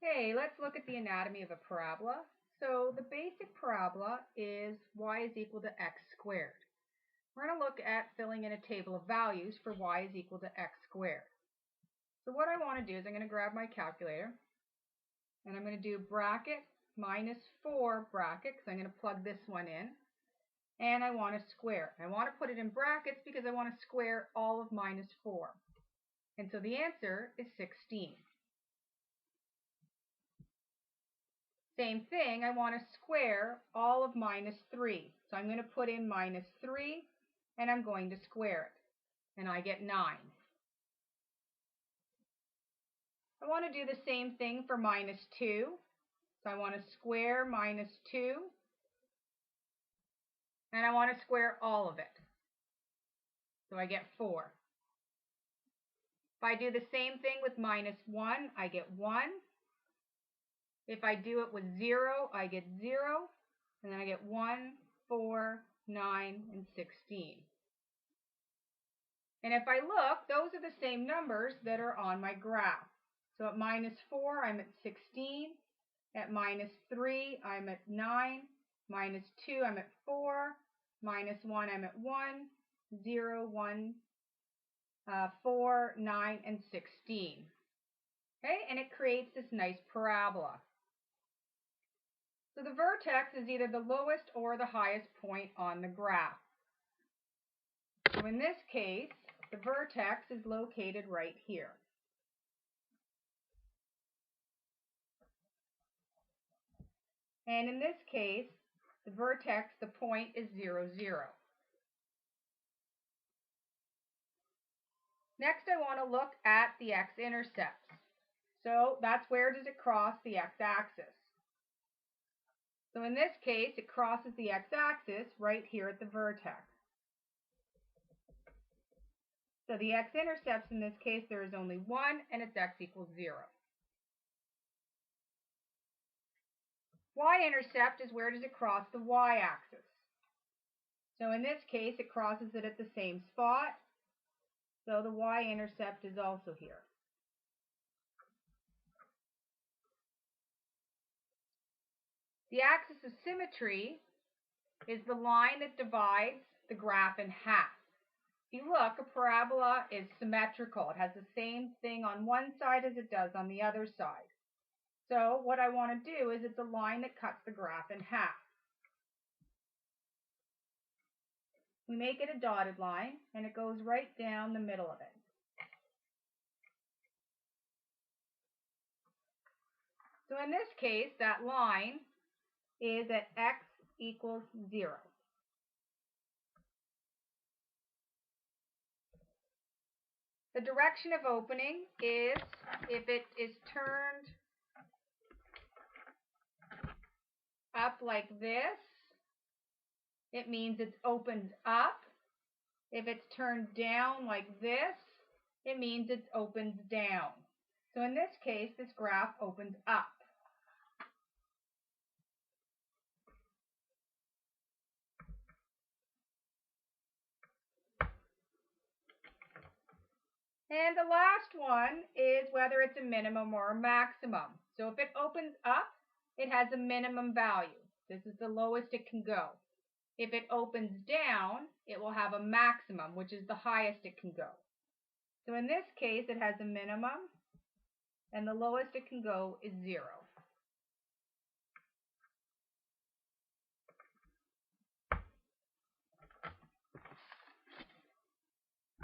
Hey, let's look at the anatomy of a parabola. So the basic parabola is y is equal to x squared. We're going to look at filling in a table of values for y is equal to x squared. So what I want to do is I'm going to grab my calculator and I'm going to do bracket minus 4 bracket because I'm going to plug this one in, and I want to square it. I want to put it in brackets because I want to square all of minus 4. And so the answer is 16. Same thing, I want to square all of minus 3. So I'm going to put in minus 3 and I'm going to square it. And I get 9. I want to do the same thing for minus 2. So I want to square minus 2. And I want to square all of it. So I get 4. If I do the same thing with minus 1, I get 1. If I do it with 0, I get 0. And then I get 1, 4, 9, and 16. And if I look, those are the same numbers that are on my graph. So at minus 4, I'm at 16. At minus 3, I'm at 9. Minus 2, I'm at 4. Minus 1, I'm at 1. 0, 1, 4, 9, and 16. Okay, and it creates this nice parabola. So the vertex is either the lowest or the highest point on the graph. So in this case, the vertex is located right here. And in this case, the vertex, the point is 0, 0. Next, I want to look at the x-intercepts. So that's where does it cross the x-axis. So in this case, it crosses the x-axis right here at the vertex. So the x-intercepts in this case, there is only one, and it's x equals 0. Y-intercept is where does it cross the y-axis. So in this case, it crosses it at the same spot. So the y-intercept is also here. The axis of symmetry is the line that divides the graph in half. If you look, a parabola is symmetrical. It has the same thing on one side as it does on the other side. So what I want to do is it's a line that cuts the graph in half. We make it a dotted line, and it goes right down the middle of it. So in this case, that line is at x equals 0. The direction of opening is if it is turned up like this, it means it's opened up. If it's turned down like this, it means it's opened down. So in this case, this graph opens up. And the last one is whether it's a minimum or a maximum. So if it opens up, it has a minimum value. This is the lowest it can go. If it opens down, it will have a maximum, which is the highest it can go. So in this case, it has a minimum, and the lowest it can go is 0.